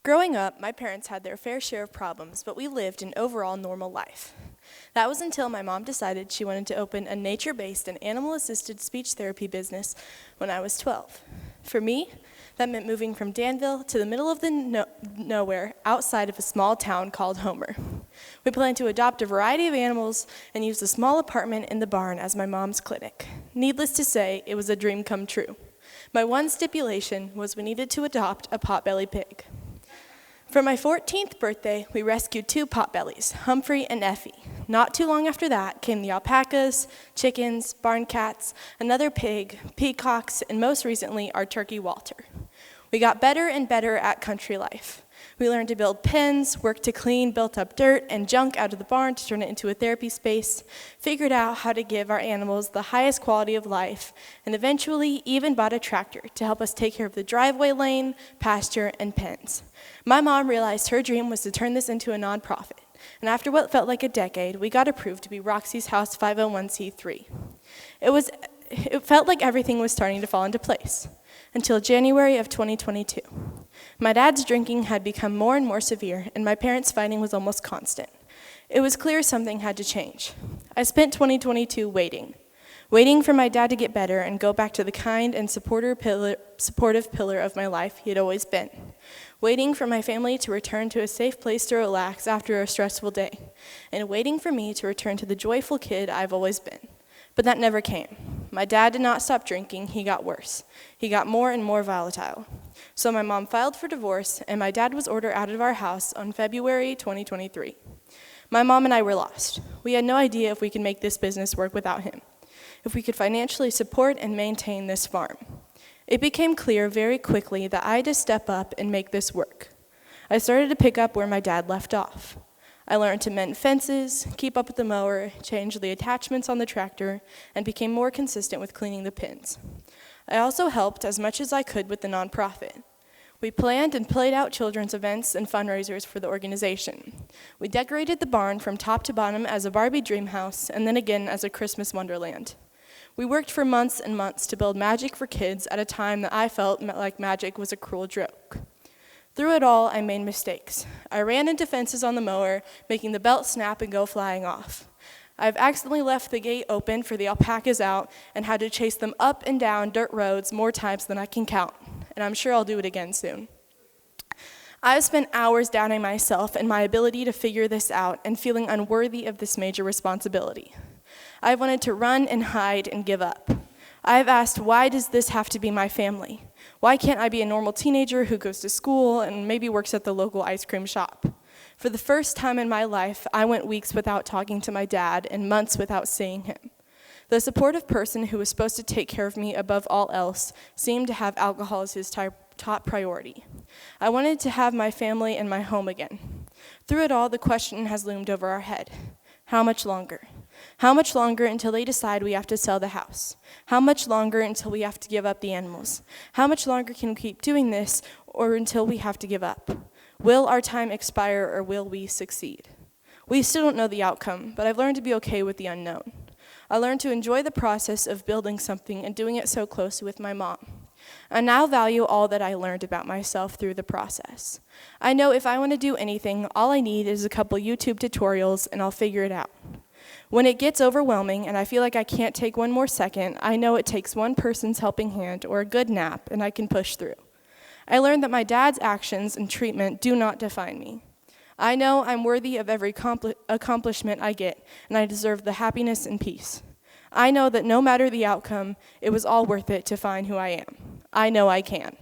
Growing up, my parents had their fair share of problems, but we lived an overall normal life. That was until my mom decided she wanted to open a nature-based and animal-assisted speech therapy business when I was 12. For me, that meant moving from Danville to the middle of the nowhere outside of a small town called Homer. We planned to adopt a variety of animals and use a small apartment in the barn as my mom's clinic. Needless to say, it was a dream come true. My one stipulation was we needed to adopt a potbelly pig. For my 14th birthday, we rescued 2 potbellies, Humphrey and Effie. Not too long after that came the alpacas, chickens, barn cats, another pig, peacocks, and most recently, our turkey Walter. We got better and better at country life. We learned to build pens, worked to clean built-up dirt and junk out of the barn to turn it into a therapy space, figured out how to give our animals the highest quality of life, and eventually even bought a tractor to help us take care of the driveway lane, pasture, and pens. My mom realized her dream was to turn this into a nonprofit, and after what felt like a decade, we got approved to be Roxy's House 501c3. It felt like everything was starting to fall into place, until January of 2022. My dad's drinking had become more and more severe, and my parents' fighting was almost constant. It was clear something had to change. I spent 2022 waiting for my dad to get better and go back to the kind and supportive pillar of my life he had always been. Waiting for my family to return to a safe place to relax after a stressful day, and waiting for me to return to the joyful kid I've always been. But that never came. My dad did not stop drinking, he got worse. He got more and more volatile. So my mom filed for divorce, and my dad was ordered out of our house on February 2023. My mom and I were lost. We had no idea if we could make this business work without him, if we could financially support and maintain this farm. It became clear very quickly that I had to step up and make this work. I started to pick up where my dad left off. I learned to mend fences, keep up with the mower, change the attachments on the tractor, and became more consistent with cleaning the pins. I also helped as much as I could with the nonprofit. We planned and played out children's events and fundraisers for the organization. We decorated the barn from top to bottom as a Barbie dream house and then again as a Christmas wonderland. We worked for months and months to build magic for kids at a time that I felt like magic was a cruel joke. Through it all, I made mistakes. I ran into fences on the mower, making the belt snap and go flying off. I've accidentally left the gate open for the alpacas out and had to chase them up and down dirt roads more times than I can count, and I'm sure I'll do it again soon. I've spent hours doubting myself and my ability to figure this out and feeling unworthy of this major responsibility. I've wanted to run and hide and give up. I've asked, why does this have to be my family? Why can't I be a normal teenager who goes to school and maybe works at the local ice cream shop? For the first time in my life, I went weeks without talking to my dad and months without seeing him. The supportive person who was supposed to take care of me above all else seemed to have alcohol as his top priority. I wanted to have my family and my home again. Through it all, the question has loomed over our head. How much longer? How much longer until they decide we have to sell the house? How much longer until we have to give up the animals? How much longer can we keep doing this or until we have to give up? Will our time expire or will we succeed? We still don't know the outcome, but I've learned to be okay with the unknown. I learned to enjoy the process of building something and doing it so closely with my mom. I now value all that I learned about myself through the process. I know if I want to do anything, all I need is a couple YouTube tutorials and I'll figure it out. When it gets overwhelming and I feel like I can't take one more second, I know it takes one person's helping hand or a good nap and I can push through. I learned that my dad's actions and treatment do not define me. I know I'm worthy of every accomplishment I get, and I deserve the happiness and peace. I know that no matter the outcome, it was all worth it to find who I am. I know I can.